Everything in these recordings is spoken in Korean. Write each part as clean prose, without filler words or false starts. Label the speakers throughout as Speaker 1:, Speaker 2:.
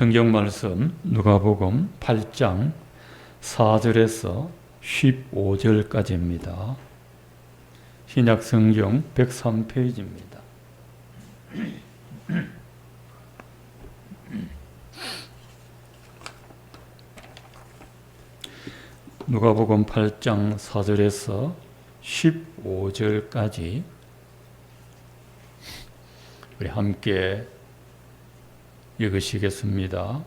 Speaker 1: 성경 말씀 누가복음 8장 4절에서 15절까지입니다. 신약 성경 103페이지입니다. 누가복음 8장 4절에서 15절까지 우리 함께 읽으시겠습니다.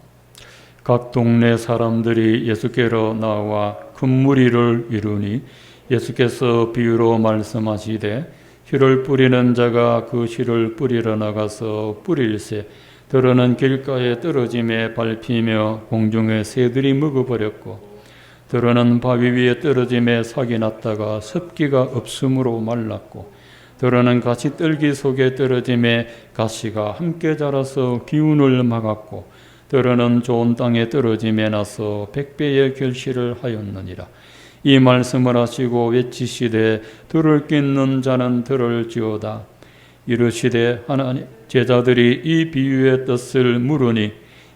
Speaker 1: 각 동네 사람들이 예수께로 나와 큰 무리를 이루니 예수께서 비유로 말씀하시되 씨를 뿌리는 자가 그 씨를 뿌리러 나가서 뿌릴새 들어는 길가에 떨어짐에 밟히며 공중에 새들이 먹어버렸고 들어는 바위 위에 떨어짐에 삭이 났다가 습기가 없으므로 말랐고 들어는 가시 뜰기 속에 떨어짐에 가시가 함께 자라서 기운을 막았고 들어는 좋은 땅에 떨어짐에 나서 100배의 결실을 하였느니라. 이 말씀을 하시고 외치시되 들을 기 있는 자는 들을지어다. 이르시되 하나님 제자들이 이 비유의 뜻을 물으니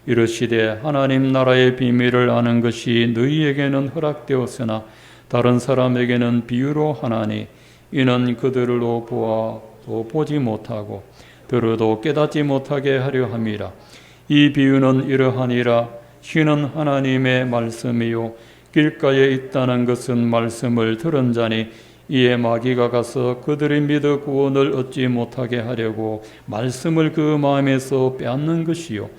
Speaker 1: 이르시되 하나님 나라의 비밀을 아는 것이 너희에게는 허락되었으나 다른 사람에게는 비유로 하나니 이는 그들로 보아도 보지 못하고 들어도 깨닫지 못하게 하려 함이라. 이 비유는 이러하니라. 씨는 하나님의 말씀이요 길가에 있다는 것은 말씀을 들은 자니 이에 마귀가 가서 그들이 믿어 구원을 얻지 못하게 하려고 말씀을 그 마음에서 빼앗는 것이요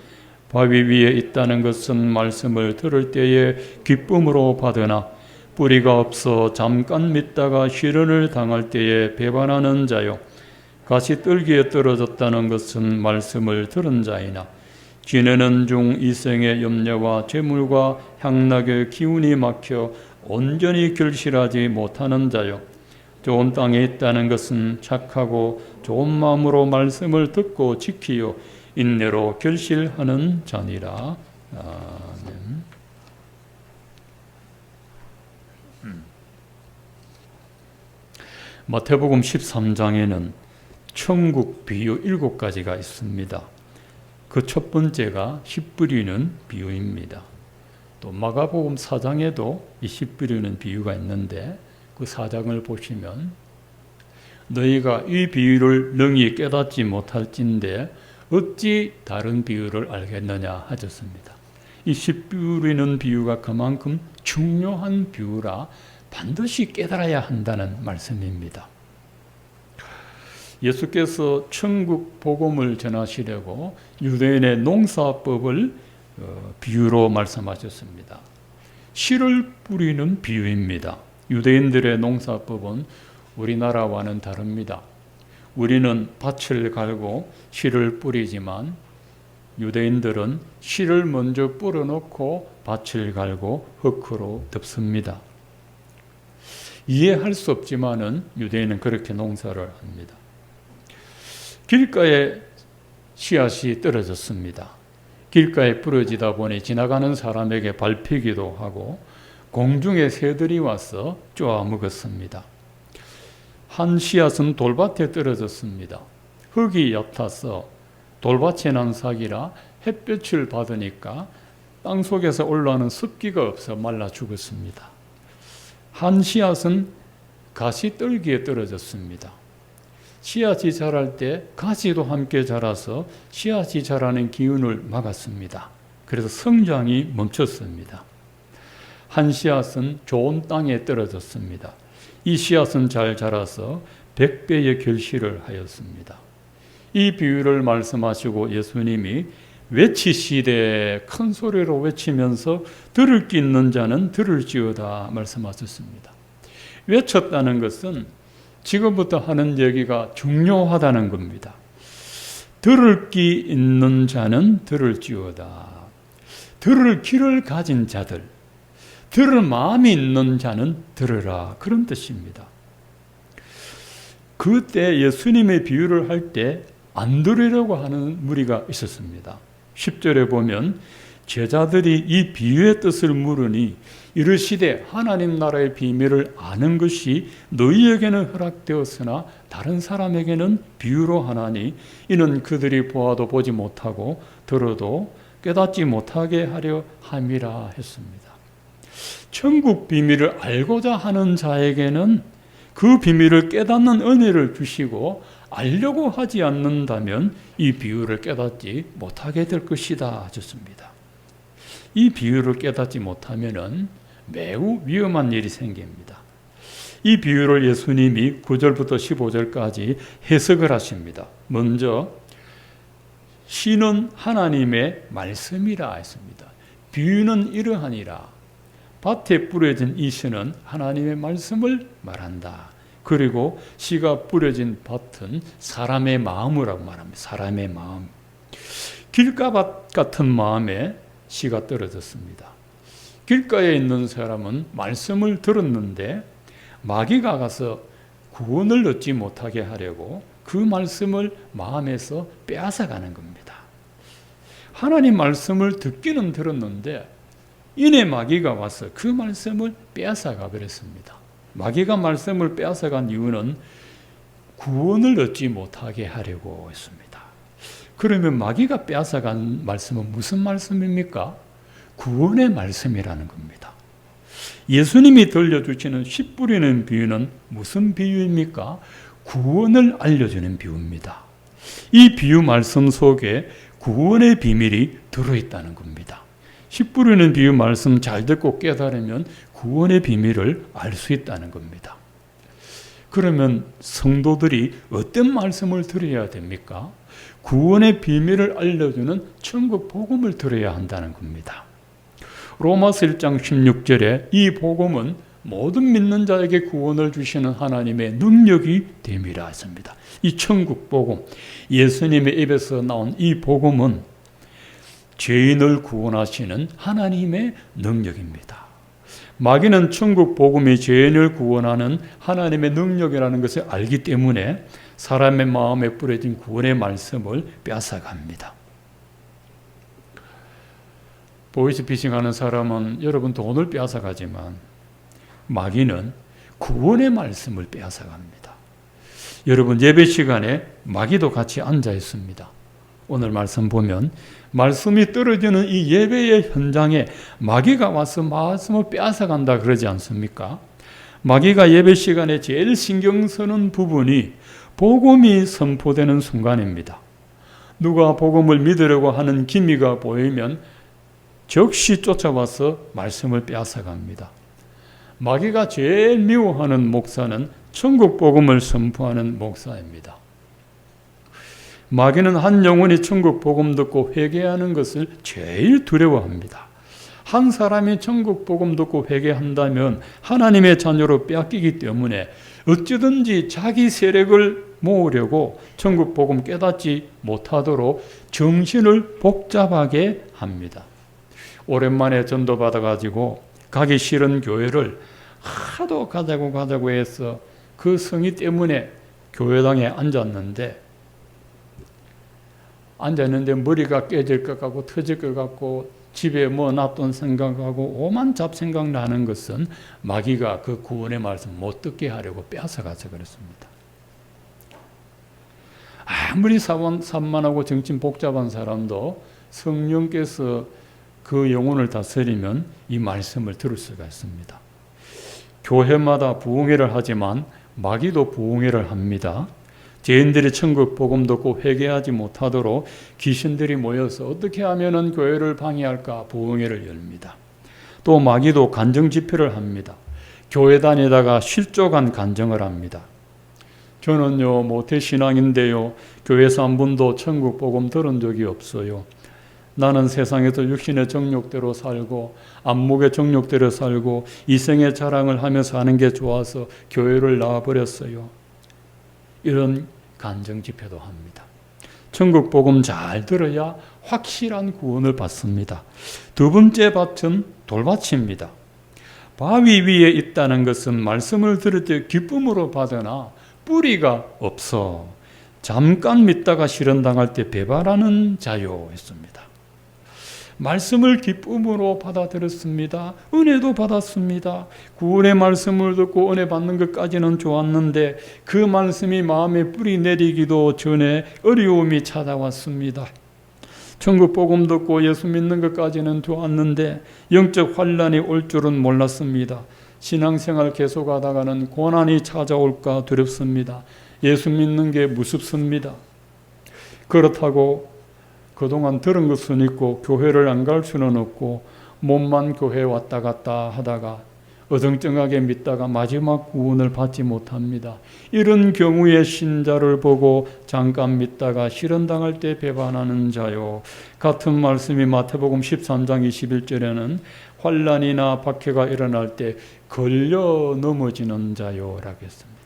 Speaker 1: 바위 위에 있다는 것은 말씀을 들을 때에 기쁨으로 받으나 뿌리가 없어 잠깐 믿다가 시련을 당할 때에 배반하는 자요 가시 뜰기에 떨어졌다는 것은 말씀을 들은 자이나 지내는 중 이생의 염려와 재물과 향락의 기운이 막혀 온전히 결실하지 못하는 자요 좋은 땅에 있다는 것은 착하고 좋은 마음으로 말씀을 듣고 지키어 인내로 결실하는 자니라. 아멘. 마태복음 13장에는 천국 비유 7가지가 있습니다. 그 첫 번째가 씨 뿌리는 비유입니다. 또 마가복음 4장에도 이 씨 뿌리는 비유가 있는데 그 4장을 보시면 너희가 이 비유를 능히 깨닫지 못할진대 어찌 다른 비유를 알겠느냐 하셨습니다. 이 씨 뿌리는 비유가 그만큼 중요한 비유라 반드시 깨달아야 한다는 말씀입니다. 예수께서 천국 복음을 전하시려고 유대인의 농사법을 비유로 말씀하셨습니다. 씨를 뿌리는 비유입니다. 유대인들의 농사법은 우리나라와는 다릅니다. 우리는 밭을 갈고 씨를 뿌리지만 유대인들은 씨를 먼저 뿌려놓고 밭을 갈고 흙으로 덮습니다. 이해할 수 없지만은 유대인은 그렇게 농사를 합니다. 길가에 씨앗이 떨어졌습니다. 길가에 부러지다 보니 지나가는 사람에게 밟히기도 하고 공중에 새들이 와서 쪼아 먹었습니다. 한 씨앗은 돌밭에 떨어졌습니다. 흙이 얕아서 돌밭에 난 삭이라 햇볕을 받으니까 땅 속에서 올라오는 습기가 없어 말라 죽었습니다. 한 씨앗은 가시 뜰기에 떨어졌습니다. 씨앗이 자랄 때 가시도 함께 자라서 씨앗이 자라는 기운을 막았습니다. 그래서 성장이 멈췄습니다. 한 씨앗은 좋은 땅에 떨어졌습니다. 이 씨앗은 잘 자라서 100배의 결실을 하였습니다. 이 비유를 말씀하시고 예수님이 외치시되 큰 소리로 외치면서 들을 기 있는 자는 들을지어다 말씀하셨습니다. 외쳤다는 것은 지금부터 하는 얘기가 중요하다는 겁니다. 들을 기 있는 자는 들을지어다. 들을 귀를 가진 자들, 들을 마음이 있는 자는 들으라. 그런 뜻입니다. 그때 예수님의 비유를 할 때 안 들으려고 하는 무리가 있었습니다. 10절에 보면 제자들이 이 비유의 뜻을 물으니 이르시되 하나님 나라의 비밀을 아는 것이 너희에게는 허락되었으나 다른 사람에게는 비유로 하나니 이는 그들이 보아도 보지 못하고 들어도 깨닫지 못하게 하려 함이라 했습니다. 천국 비밀을 알고자 하는 자에게는 그 비밀을 깨닫는 은혜를 주시고 알려고 하지 않는다면 이 비유를 깨닫지 못하게 될 것이다 하셨습니다. 이 비유를 깨닫지 못하면 매우 위험한 일이 생깁니다. 이 비유를 예수님이 9절부터 15절까지 해석을 하십니다. 먼저 씨는 하나님의 말씀이라 했습니다. 비유는 이러하니라. 밭에 뿌려진 이 씨는 하나님의 말씀을 말한다. 그리고 씨가 뿌려진 밭은 사람의 마음이라고 말합니다. 사람의 마음. 길가밭 같은 마음에 씨가 떨어졌습니다. 길가에 있는 사람은 말씀을 들었는데 마귀가 가서 구원을 얻지 못하게 하려고 그 말씀을 마음에서 빼앗아가는 겁니다. 하나님 말씀을 듣기는 들었는데 이내 마귀가 와서 그 말씀을 빼앗아가 버렸습니다. 마귀가 말씀을 빼앗아간 이유는 구원을 얻지 못하게 하려고 했습니다. 그러면 마귀가 빼앗아간 말씀은 무슨 말씀입니까? 구원의 말씀이라는 겁니다. 예수님이 들려주시는 씨 뿌리는 비유는 무슨 비유입니까? 구원을 알려주는 비유입니다. 이 비유 말씀 속에 구원의 비밀이 들어있다는 겁니다. 씨 뿌리는 비유 말씀 잘 듣고 깨달으면 구원의 비밀을 알 수 있다는 겁니다. 그러면 성도들이 어떤 말씀을 들어야 됩니까? 구원의 비밀을 알려주는 천국 복음을 들어야 한다는 겁니다. 로마서 1장 16절에 이 복음은 모든 믿는 자에게 구원을 주시는 하나님의 능력이 됨이라 했습니다. 이 천국 복음, 예수님의 입에서 나온 이 복음은 죄인을 구원하시는 하나님의 능력입니다. 마귀는 천국 복음이 죄인을 구원하는 하나님의 능력이라는 것을 알기 때문에 사람의 마음에 뿌려진 구원의 말씀을 빼앗아갑니다. 보이스피싱하는 사람은 여러분 돈을 빼앗아가지만 마귀는 구원의 말씀을 빼앗아갑니다. 여러분 예배 시간에 마귀도 같이 앉아 있습니다. 오늘 말씀 보면 말씀이 떨어지는 이 예배의 현장에 마귀가 와서 말씀을 빼앗아간다 그러지 않습니까? 마귀가 예배 시간에 제일 신경 쓰는 부분이 복음이 선포되는 순간입니다. 누가 복음을 믿으려고 하는 기미가 보이면 즉시 쫓아와서 말씀을 빼앗아갑니다. 마귀가 제일 미워하는 목사는 천국 복음을 선포하는 목사입니다. 마귀는 한 영혼이 천국 복음 듣고 회개하는 것을 제일 두려워합니다. 한 사람이 천국 복음 듣고 회개한다면 하나님의 자녀로 빼앗기기 때문에 어찌든지 자기 세력을 모으려고 천국 복음 깨닫지 못하도록 정신을 복잡하게 합니다. 오랜만에 전도 받아가지고 가기 싫은 교회를 하도 가자고 해서 그 성의 때문에 교회당에 앉았는데 머리가 깨질 것 같고 터질 것 같고 집에 뭐 놔둔 생각하고 오만 잡생각 나는 것은 마귀가 그 구원의 말씀 못 듣게 하려고 빼앗아가서 그렇습니다. 아무리 산만하고 정신 복잡한 사람도 성령께서 그 영혼을 다스리면 이 말씀을 들을 수가 있습니다. 교회마다 부흥회를 하지만 마귀도 부흥회를 합니다. 죄인들이 천국 복음 듣고 회개하지 못하도록 귀신들이 모여서 어떻게 하면 교회를 방해할까 부흥회를 열립니다. 또 마귀도 간정 집회를 합니다. 교회 다니다가 실족한 간정을 합니다. 저는요 모태신앙인데요 교회에서 한 번도 천국 복음 들은 적이 없어요. 나는 세상에서 육신의 정욕대로 살고 안목의 정욕대로 살고 이생의 자랑을 하면서 하는 게 좋아서 교회를 나와버렸어요. 이런 간정 집회도 합니다. 천국 복음 잘 들어야 확실한 구원을 받습니다. 두 번째 밭은 돌밭입니다. 바위 위에 있다는 것은 말씀을 들을 때 기쁨으로 받으나 뿌리가 없어 잠깐 믿다가 실현당할 때 배반하는 자요 했습니다. 말씀을 기쁨으로 받아들였습니다. 은혜도 받았습니다. 구원의 말씀을 듣고 은혜 받는 것까지는 좋았는데 그 말씀이 마음에 뿌리 내리기도 전에 어려움이 찾아왔습니다. 천국 복음 듣고 예수 믿는 것까지는 좋았는데 영적 환란이 올 줄은 몰랐습니다. 신앙생활 계속하다가는 고난이 찾아올까 두렵습니다. 예수 믿는 게 무섭습니다. 그렇다고 그동안 들은 것은 있고 교회를 안 갈 수는 없고 몸만 교회 왔다 갔다 하다가 어정쩡하게 믿다가 마지막 구원을 받지 못합니다. 이런 경우의 신자를 보고 잠깐 믿다가 실현당할 때 배반하는 자요. 같은 말씀이 마태복음 13장 21절에는 환난이나 박해가 일어날 때 걸려 넘어지는 자요 라고 했습니다.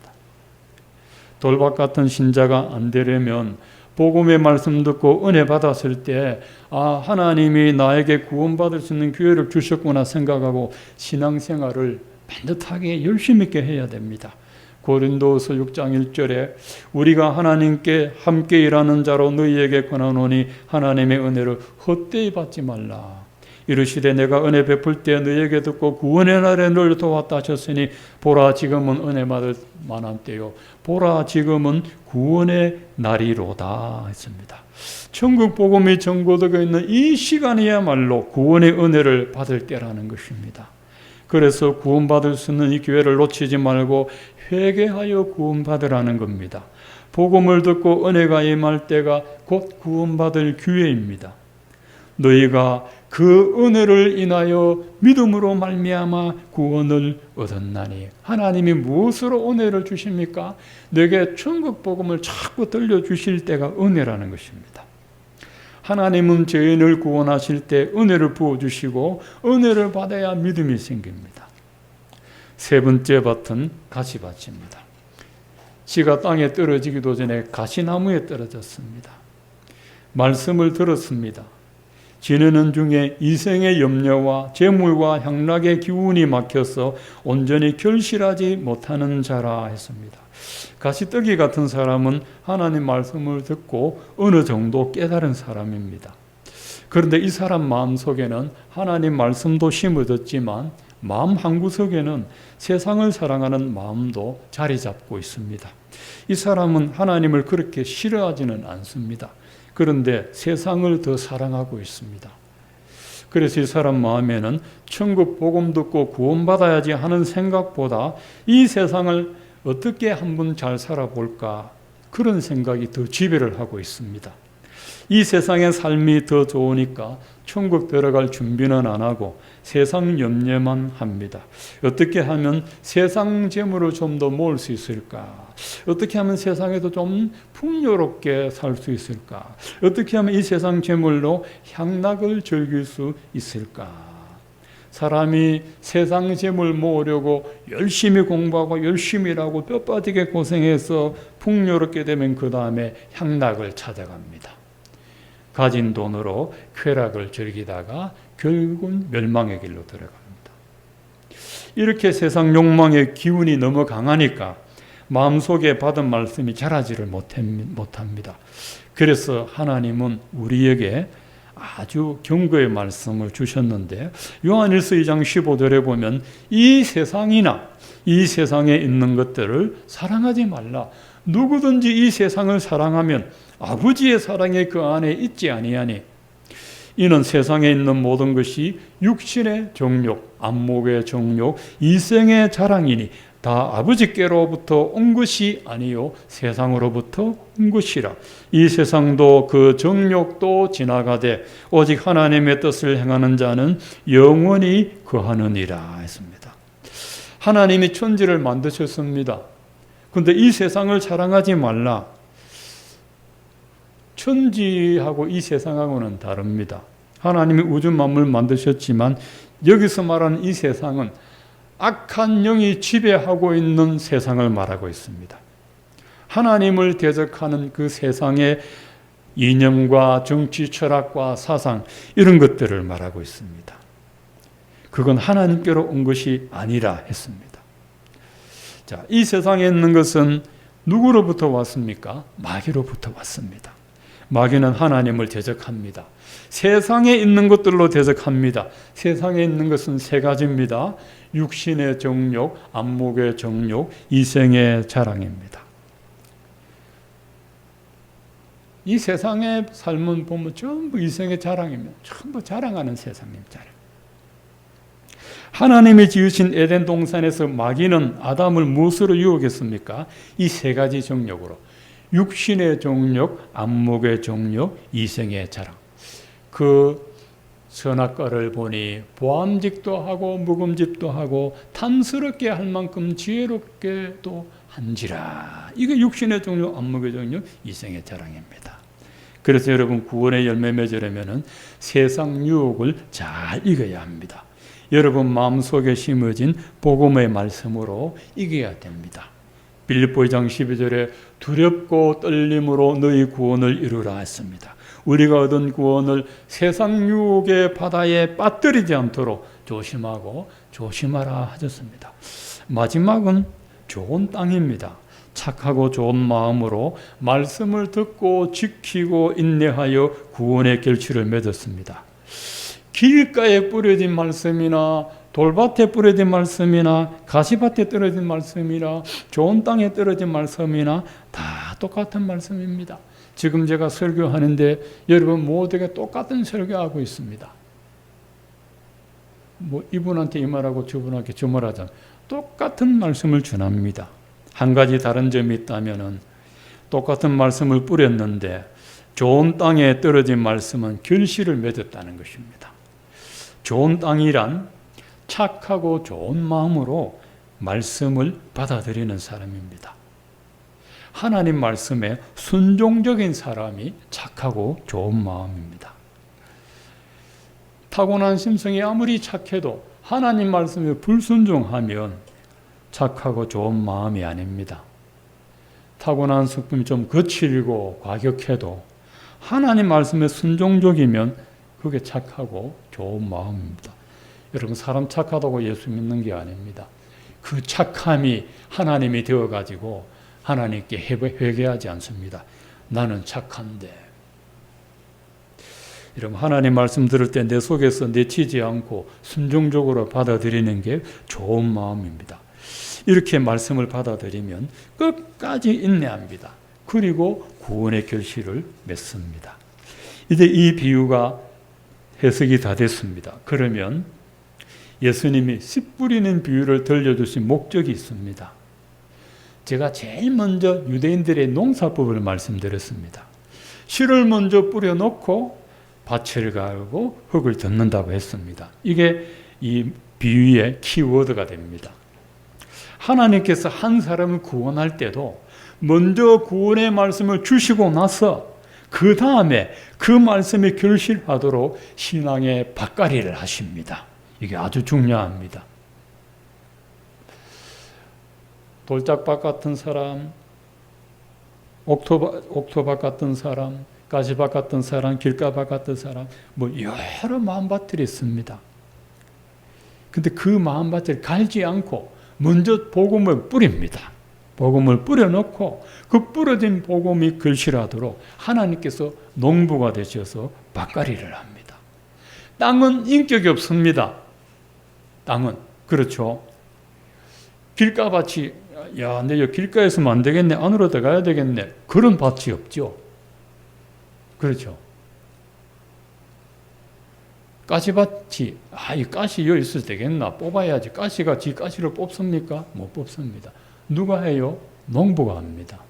Speaker 1: 돌박 같은 신자가 안 되려면 복음의 말씀 듣고 은혜 받았을 때 하나님이 나에게 구원받을 수 있는 기회를 주셨구나 생각하고 신앙생활을 반듯하게 열심히 있게 해야 됩니다. 고린도서 6장 1절에 우리가 하나님께 함께 일하는 자로 너희에게 권하노니 하나님의 은혜를 헛되이 받지 말라. 이르시되 내가 은혜 베풀 때 너희에게 듣고 구원의 날에 너를 도왔다 하셨으니 보라 지금은 은혜 받을 만한 때요 보라 지금은 구원의 날이로다 했습니다. 천국 복음이 전고되어 있는 이 시간이야말로 구원의 은혜를 받을 때라는 것입니다. 그래서 구원받을 수 있는 이 기회를 놓치지 말고 회개하여 구원받으라는 겁니다. 복음을 듣고 은혜가 임할 때가 곧 구원받을 기회입니다. 너희가 그 은혜를 인하여 믿음으로 말미암아 구원을 얻었나니. 하나님이 무엇으로 은혜를 주십니까? 내게 천국 복음을 자꾸 들려주실 때가 은혜라는 것입니다. 하나님은 죄인을 구원하실 때 은혜를 부어주시고 은혜를 받아야 믿음이 생깁니다. 세 번째 밭은 가시밭입니다. 씨가 땅에 떨어지기도 전에 가시나무에 떨어졌습니다. 말씀을 들었습니다. 지내는 중에 이생의 염려와 재물과 향락의 기운이 막혀서 온전히 결실하지 못하는 자라 했습니다. 가시떡이 같은 사람은 하나님 말씀을 듣고 어느 정도 깨달은 사람입니다. 그런데 이 사람 마음속에는 하나님 말씀도 심어졌지만 마음 한구석에는 세상을 사랑하는 마음도 자리 잡고 있습니다. 이 사람은 하나님을 그렇게 싫어하지는 않습니다. 그런데 세상을 더 사랑하고 있습니다. 그래서 이 사람 마음에는 천국 복음 듣고 구원받아야지 하는 생각보다 이 세상을 어떻게 한번 잘 살아볼까 그런 생각이 더 지배를 하고 있습니다. 이 세상의 삶이 더 좋으니까 천국 들어갈 준비는 안 하고 세상 염려만 합니다. 어떻게 하면 세상 재물을 좀 더 모을 수 있을까? 어떻게 하면 세상에도 좀 풍요롭게 살 수 있을까? 어떻게 하면 이 세상 재물로 향락을 즐길 수 있을까? 사람이 세상 재물 모으려고 열심히 공부하고 열심히 일하고 뼈 빠지게 고생해서 풍요롭게 되면 그 다음에 향락을 찾아갑니다. 가진 돈으로 쾌락을 즐기다가 결국은 멸망의 길로 들어갑니다. 이렇게 세상 욕망의 기운이 너무 강하니까 마음속에 받은 말씀이 자라지를 못합니다. 그래서 하나님은 우리에게 아주 경고의 말씀을 주셨는데 요한일서 2장 15절에 보면 이 세상이나 이 세상에 있는 것들을 사랑하지 말라. 누구든지 이 세상을 사랑하면 아버지의 사랑이 그 안에 있지 아니하니 이는 세상에 있는 모든 것이 육신의 정욕, 안목의 정욕, 이생의 자랑이니 다 아버지께로부터 온 것이 아니요 세상으로부터 온 것이라. 이 세상도 그 정욕도 지나가되 오직 하나님의 뜻을 행하는 자는 영원히 거하느니라 했습니다. 하나님이 천지를 만드셨습니다. 그런데 이 세상을 사랑하지 말라. 천지하고 이 세상하고는 다릅니다. 하나님이 우주 만물 만드셨지만 여기서 말하는 이 세상은 악한 영이 지배하고 있는 세상을 말하고 있습니다. 하나님을 대적하는 그 세상의 이념과 정치 철학과 사상 이런 것들을 말하고 있습니다. 그건 하나님께로 온 것이 아니라 했습니다. 자, 이 세상에 있는 것은 누구로부터 왔습니까? 마귀로부터 왔습니다. 마귀는 하나님을 대적합니다. 세상에 있는 것들로 대적합니다. 세상에 있는 것은 세 가지입니다. 육신의 정욕, 안목의 정욕, 이생의 자랑입니다. 이 세상의 삶은 보면 전부 이생의 자랑입니다. 전부 자랑하는 세상입니다. 자랑. 하나님이 지으신 에덴 동산에서 마귀는 아담을 무엇으로 유혹했습니까? 이 세 가지 정욕으로. 육신의 정욕, 안목의 정욕, 이생의 자랑. 그 선악과를 보니 보암직도 하고 묵음직도 하고 탐스럽게 할 만큼 지혜롭게도 한지라. 이게 육신의 정욕, 안목의 정욕, 이생의 자랑입니다. 그래서 여러분 구원의 열매 맺으려면 세상 유혹을 잘 이겨야 합니다. 여러분 마음속에 심어진 복음의 말씀으로 이겨야 됩니다. 빌립보 2장 12절에 두렵고 떨림으로 너희 구원을 이루라 했습니다. 우리가 얻은 구원을 세상 유혹의 바다에 빠뜨리지 않도록 조심하고 조심하라 하셨습니다. 마지막은 좋은 땅입니다. 착하고 좋은 마음으로 말씀을 듣고 지키고 인내하여 구원의 결실을 맺었습니다. 길가에 뿌려진 말씀이나 돌밭에 뿌려진 말씀이나 가시밭에 떨어진 말씀이나 좋은 땅에 떨어진 말씀이나 다 똑같은 말씀입니다. 지금 제가 설교하는데 여러분 모두에게 똑같은 설교하고 있습니다. 뭐 이분한테 이 말하고 저분한테 저 말하자 똑같은 말씀을 전합니다. 한 가지 다른 점이 있다면은 똑같은 말씀을 뿌렸는데 좋은 땅에 떨어진 말씀은 결실을 맺었다는 것입니다. 좋은 땅이란 착하고 좋은 마음으로 말씀을 받아들이는 사람입니다. 하나님 말씀에 순종적인 사람이 착하고 좋은 마음입니다. 타고난 심성이 아무리 착해도 하나님 말씀에 불순종하면 착하고 좋은 마음이 아닙니다. 타고난 성품이 좀 거칠고 과격해도 하나님 말씀에 순종적이면 그게 착하고 좋은 마음입니다. 여러분 사람 착하다고 예수 믿는 게 아닙니다. 그 착함이 하나님이 되어가지고 하나님께 회개하지 않습니다. 나는 착한데. 여러분 하나님 말씀 들을 때 내 속에서 내치지 않고 순종적으로 받아들이는 게 좋은 마음입니다. 이렇게 말씀을 받아들이면 끝까지 인내합니다. 그리고 구원의 결실을 맺습니다. 이제 이 비유가 해석이 다 됐습니다. 그러면 예수님이 씨 뿌리는 비유를 들려주신 목적이 있습니다. 제가 제일 먼저 유대인들의 농사법을 말씀드렸습니다. 씨를 먼저 뿌려놓고 밭을 갈고 흙을 젓는다고 했습니다. 이게 이 비유의 키워드가 됩니다. 하나님께서 한 사람을 구원할 때도 먼저 구원의 말씀을 주시고 나서 그 다음에 그 말씀이 결실하도록 신앙의 밭갈이를 하십니다. 이게 아주 중요합니다. 돌짝밭 같은 사람, 옥토밭 같은 사람, 가시밭 같은 사람, 길가밭 같은 사람, 뭐 여러 마음밭들이 있습니다. 근데 그 마음밭을 갈지 않고 먼저 복음을 뿌립니다. 복음을 뿌려놓고 그 뿌려진 복음이 결실하도록 하나님께서 농부가 되셔서 밭갈이를 합니다. 땅은 인격이 없습니다. 땅은 그렇죠. 길가밭이 야, 내 여기 길가에 있으면 안 되겠네. 안으로 들어가야 되겠네. 그런 밭이 없죠. 그렇죠. 가시밭이 이 가시 여기 있어도 되겠나? 뽑아야지. 가시가 지 가시를 뽑습니까? 못 뽑습니다. 누가 해요? 농부가 합니다.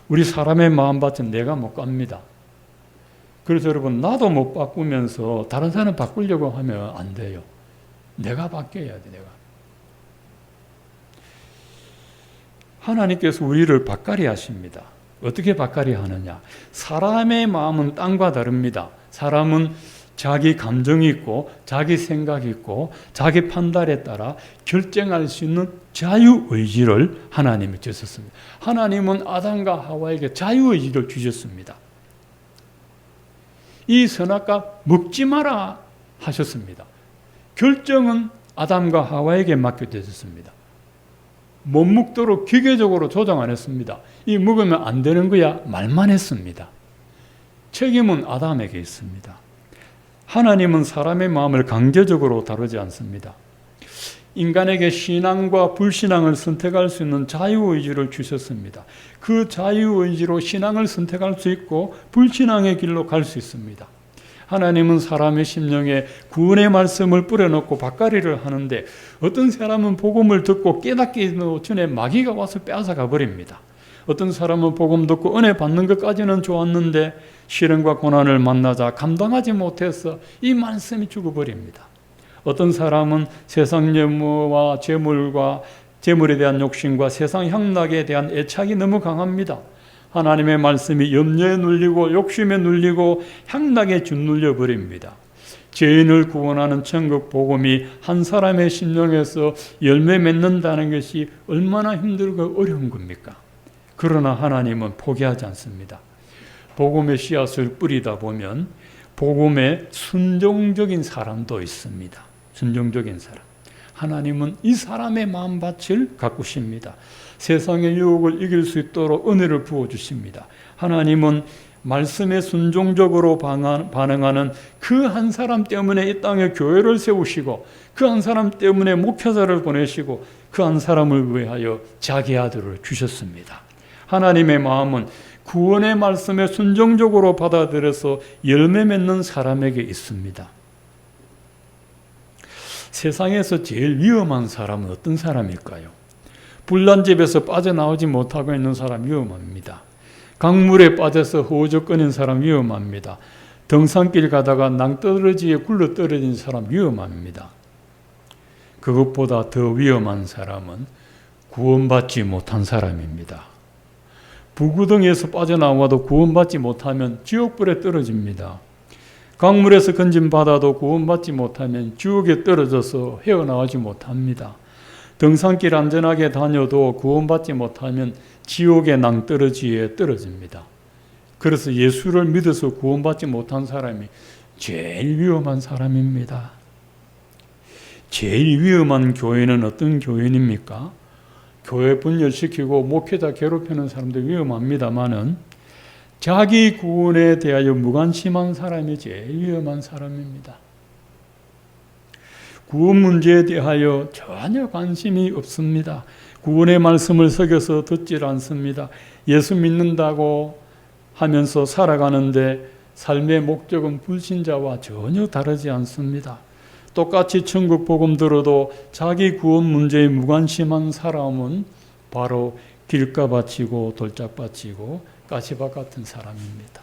Speaker 1: 우리 사람의 마음밭은 내가 못 갑니다. 그래서 여러분 나도 못 바꾸면서 다른 사람 바꾸려고 하면 안 돼요. 내가 바뀌어야 돼. 내가. 하나님께서 우리를 밭갈이 하십니다. 어떻게 밭갈이 하느냐? 사람의 마음은 땅과 다릅니다. 사람은 자기 감정이 있고 자기 생각이 있고 자기 판단에 따라 결정할 수 있는 자유의지를 하나님이 주셨습니다. 하나님은 아담과 하와에게 자유의지를 주셨습니다. 이 선악과 먹지 마라 하셨습니다. 결정은 아담과 하와에게 맡겨졌습니다. 못 먹도록 기계적으로 조정 안 했습니다. 이 먹으면 안 되는 거야 말만 했습니다. 책임은 아담에게 있습니다. 하나님은 사람의 마음을 강제적으로 다루지 않습니다. 인간에게 신앙과 불신앙을 선택할 수 있는 자유의지를 주셨습니다. 그 자유의지로 신앙을 선택할 수 있고 불신앙의 길로 갈 수 있습니다. 하나님은 사람의 심령에 구원의 말씀을 뿌려놓고 밭갈이를 하는데 어떤 사람은 복음을 듣고 깨닫기 전에 마귀가 와서 빼앗아가 버립니다. 어떤 사람은 복음 듣고 은혜 받는 것까지는 좋았는데 시련과 고난을 만나자 감당하지 못해서 이 말씀이 죽어버립니다. 어떤 사람은 세상 염려와 재물에 대한 욕심과 세상 향락에 대한 애착이 너무 강합니다. 하나님의 말씀이 염려에 눌리고 욕심에 눌리고 향락에 짓눌려 버립니다. 죄인을 구원하는 천국 복음이 한 사람의 심령에서 열매 맺는다는 것이 얼마나 힘들고 어려운 겁니까? 그러나 하나님은 포기하지 않습니다. 복음의 씨앗을 뿌리다 보면 복음에 순종적인 사람도 있습니다. 순종적인 사람. 하나님은 이 사람의 마음밭을 가꾸십니다. 세상의 유혹을 이길 수 있도록 은혜를 부어주십니다. 하나님은 말씀에 순종적으로 반응하는 그 한 사람 때문에 이 땅에 교회를 세우시고 그 한 사람 때문에 목회자를 보내시고 그 한 사람을 위하여 자기 아들을 주셨습니다. 하나님의 마음은 구원의 말씀에 순종적으로 받아들여서 열매 맺는 사람에게 있습니다. 세상에서 제일 위험한 사람은 어떤 사람일까요? 불난 집에서 빠져나오지 못하고 있는 사람 위험합니다. 강물에 빠져서 허우적거리는 사람 위험합니다. 등산길 가다가 낭떠러지에 굴러 떨어진 사람 위험합니다. 그것보다 더 위험한 사람은 구원받지 못한 사람입니다. 불구덩이에서 빠져나와도 구원받지 못하면 지옥불에 떨어집니다. 강물에서 건짐받아도 구원받지 못하면 지옥에 떨어져서 헤어나오지 못합니다. 등산길 안전하게 다녀도 구원받지 못하면 지옥의 낭떠러지에 떨어집니다. 그래서 예수를 믿어서 구원받지 못한 사람이 제일 위험한 사람입니다. 제일 위험한 교회는 어떤 교회입니까? 교회 분열시키고 목회자 괴롭히는 사람도 위험합니다만은 자기 구원에 대하여 무관심한 사람이 제일 위험한 사람입니다. 구원 문제에 대하여 전혀 관심이 없습니다. 구원의 말씀을 새겨서 듣질 않습니다. 예수 믿는다고 하면서 살아가는데 삶의 목적은 불신자와 전혀 다르지 않습니다. 똑같이 천국 복음 들어도 자기 구원 문제에 무관심한 사람은 바로 길가 바치고 돌짝 바치고 가시밭 같은 사람입니다.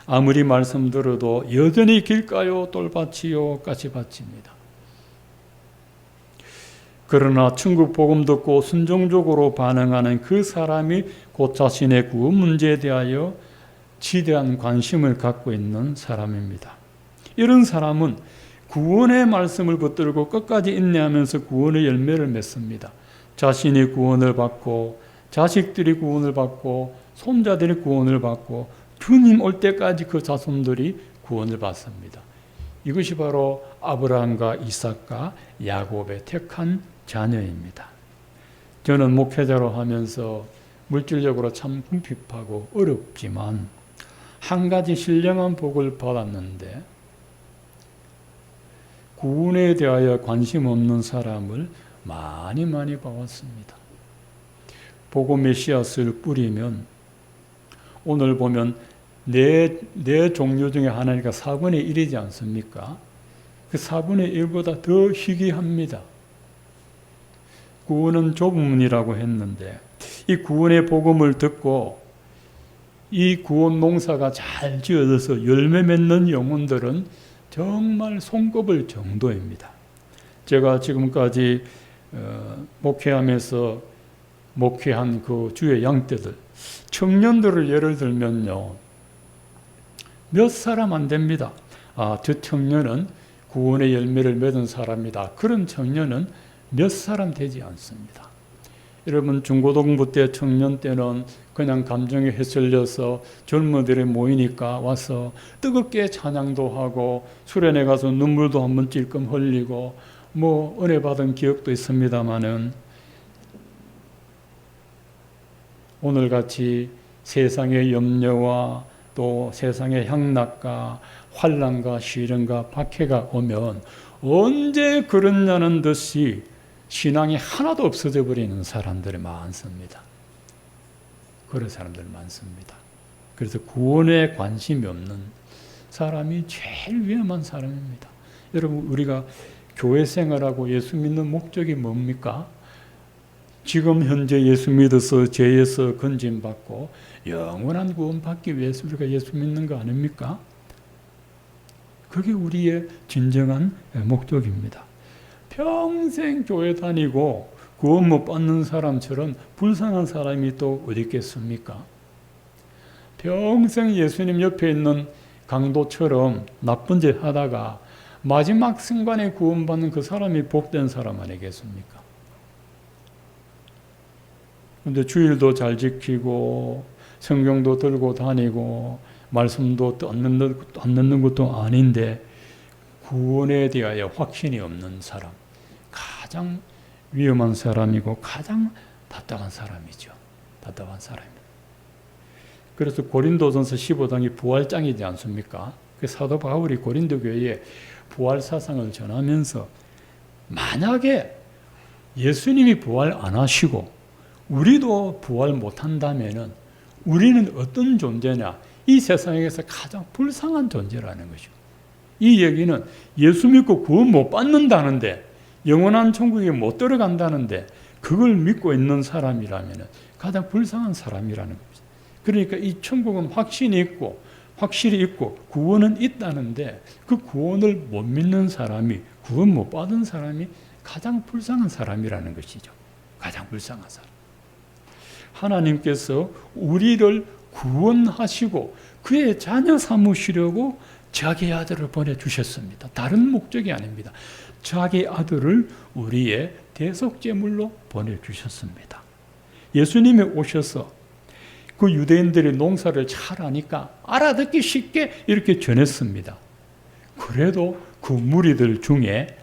Speaker 1: 아무리 말씀 들어도 여전히 길가요 돌밭이요 가시밭입니다. 그러나 천국 복음 듣고 순종적으로 반응하는 그 사람이 곧 자신의 구원 문제에 대하여 지대한 관심을 갖고 있는 사람입니다. 이런 사람은 구원의 말씀을 붙들고 끝까지 인내하면서 구원의 열매를 맺습니다. 자신이 구원을 받고 자식들이 구원을 받고 손자들이 구원을 받고 주님 올 때까지 그 자손들이 구원을 받습니다. 이것이 바로 아브라함과 이삭과 야곱의 택한 자녀입니다. 저는 목회자로 하면서 물질적으로 참 궁핍하고 어렵지만 한 가지 신령한 복을 받았는데 구원에 대하여 관심 없는 사람을 많이 봐왔습니다. 복음의 씨앗을 뿌리면 오늘 보면 네 종류 중에 하나니까 4분의 1이지 않습니까? 그 4분의 1보다 더 희귀합니다. 구원은 좁은 문이라고 했는데 이 구원의 복음을 듣고 이 구원 농사가 잘 지어져서 열매 맺는 영혼들은 정말 손꼽을 정도입니다. 제가 지금까지 목회하면서 목회한 그 주의 양떼들, 청년들을 예를 들면요, 몇 사람 안 됩니다. 저 청년은 구원의 열매를 맺은 사람이다. 그런 청년은 몇 사람 되지 않습니다. 여러분 중고등부 때 청년 때는 그냥 감정에 휩쓸려서 젊은이들이 모이니까 와서 뜨겁게 찬양도 하고 수련회 가서 눈물도 한번 찔끔 흘리고 뭐 은혜 받은 기억도 있습니다마는 오늘같이 세상의 염려와 또 세상의 향락과 환난과 시련과 박해가 오면 언제 그러냐는 듯이 신앙이 하나도 없어져 버리는 사람들이 많습니다. 그런 사람들 많습니다. 그래서 구원에 관심이 없는 사람이 제일 위험한 사람입니다. 여러분, 우리가 교회 생활하고 예수 믿는 목적이 뭡니까? 지금 현재 예수 믿어서 죄에서 건짐받고 영원한 구원 받기 위해서 우리가 예수 믿는 거 아닙니까? 그게 우리의 진정한 목적입니다. 평생 교회 다니고 구원 못 받는 사람처럼 불쌍한 사람이 또 어디 있겠습니까? 평생 예수님 옆에 있는 강도처럼 나쁜 짓 하다가 마지막 순간에 구원받는 그 사람이 복된 사람 아니겠습니까? 근데 주일도 잘 지키고 성경도 들고 다니고 말씀도 안 듣는 것도 아닌데 구원에 대하여 확신이 없는 사람, 가장 위험한 사람이고 가장 답답한 사람이죠. 답답한 사람입니다. 그래서 고린도전서 15장이 부활장이지 않습니까? 그 사도 바울이 고린도 교회에 부활 사상을 전하면서 만약에 예수님이 부활 안 하시고 우리도 부활 못 한다면은 우리는 어떤 존재냐? 이 세상에서 가장 불쌍한 존재라는 것이죠. 이 얘기는 예수 믿고 구원 못 받는다는데, 영원한 천국에 못 들어간다는데 그걸 믿고 있는 사람이라면 가장 불쌍한 사람이라는 겁니다. 그러니까 이 천국은 확신이 있고 확실히 있고 구원은 있다는데 그 구원을 못 믿는 사람이, 구원 못 받은 사람이 가장 불쌍한 사람이라는 것이죠. 가장 불쌍한 사람. 하나님께서 우리를 구원하시고 그의 자녀 삼으시려고 자기 아들을 보내주셨습니다. 다른 목적이 아닙니다. 자기 아들을 우리의 대속제물로 보내주셨습니다. 예수님이 오셔서 그 유대인들이 농사를 잘 하니까 알아듣기 쉽게 이렇게 전했습니다. 그래도 그 무리들 중에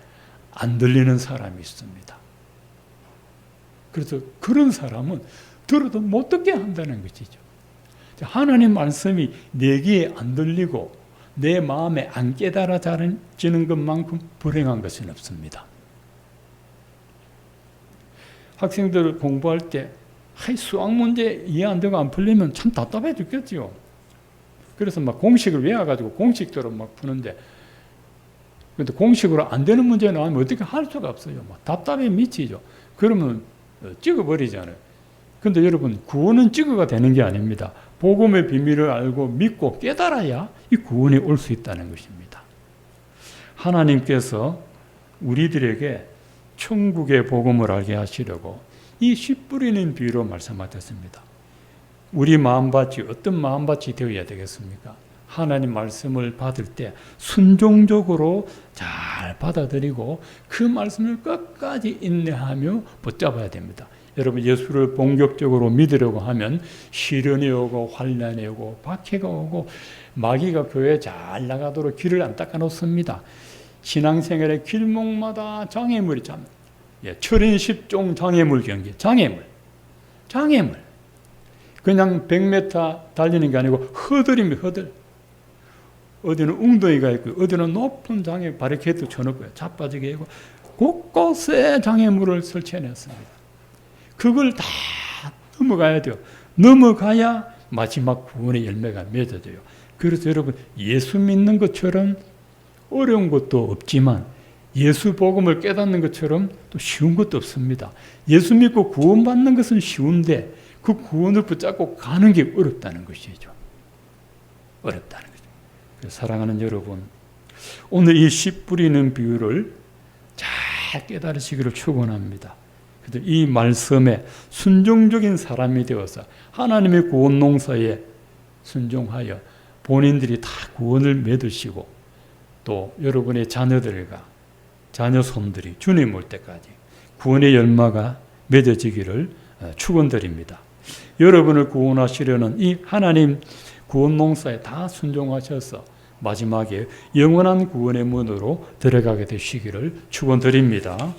Speaker 1: 안 들리는 사람이 있습니다. 그래서 그런 사람은 들어도 못 듣게 한다는 것이죠. 하나님 말씀이 내 귀에 안 들리고 내 마음에 안 깨달아지는 것만큼 불행한 것은 없습니다. 학생들 공부할 때 수학 문제 이해 안 되고 안 풀리면 참 답답해 죽겠지요. 그래서 막 공식을 외워가지고 공식대로 막 푸는데, 근데 공식으로 안 되는 문제 나오면 어떻게 할 수가 없어요. 막 답답해 미치죠. 그러면 찍어버리잖아요. 근데 여러분, 구원은 찍어가 되는 게 아닙니다. 복음의 비밀을 알고 믿고 깨달아야 이 구원이 올 수 있다는 것입니다. 하나님께서 우리들에게 천국의 복음을 알게 하시려고 이 씨 뿌리는 비유로 말씀하셨습니다. 우리 마음밭이 어떤 마음밭이 되어야 되겠습니까? 하나님 말씀을 받을 때 순종적으로 잘 받아들이고 그 말씀을 끝까지 인내하며 붙잡아야 됩니다. 여러분, 예수를 본격적으로 믿으려고 하면 시련이 오고 환난이 오고 박해가 오고 마귀가 교회에 잘 나가도록 길을 안 닦아 놓습니다. 신앙생활의 길목마다 장애물이 참, 철인 10종 장애물 경기, 장애물. 그냥 100m 달리는 게 아니고 허들입니다, 허들. 어디는 웅덩이가 있고 어디는 높은 장애 바리케이트 쳐놓고요. 자빠지게 하고 곳곳에 장애물을 설치해놨습니다. 그걸 다 넘어가야 돼요. 넘어가야 마지막 구원의 열매가 맺어져요. 그래서 여러분, 예수 믿는 것처럼 어려운 것도 없지만 예수 복음을 깨닫는 것처럼 또 쉬운 것도 없습니다. 예수 믿고 구원받는 것은 쉬운데 그 구원을 붙잡고 가는 게 어렵다는 것이죠. 어렵다는 거죠. 그래서 사랑하는 여러분, 오늘 이 씨 뿌리는 비유를 잘 깨달으시기를 축원합니다. 이 말씀에 순종적인 사람이 되어서 하나님의 구원 농사에 순종하여 본인들이 다 구원을 맺으시고 또 여러분의 자녀들과 자녀 손들이 주님 올 때까지 구원의 열마가 맺어지기를 축원드립니다. 여러분을 구원하시려는 이 하나님 구원 농사에 다 순종하셔서 마지막에 영원한 구원의 문으로 들어가게 되시기를 축원드립니다.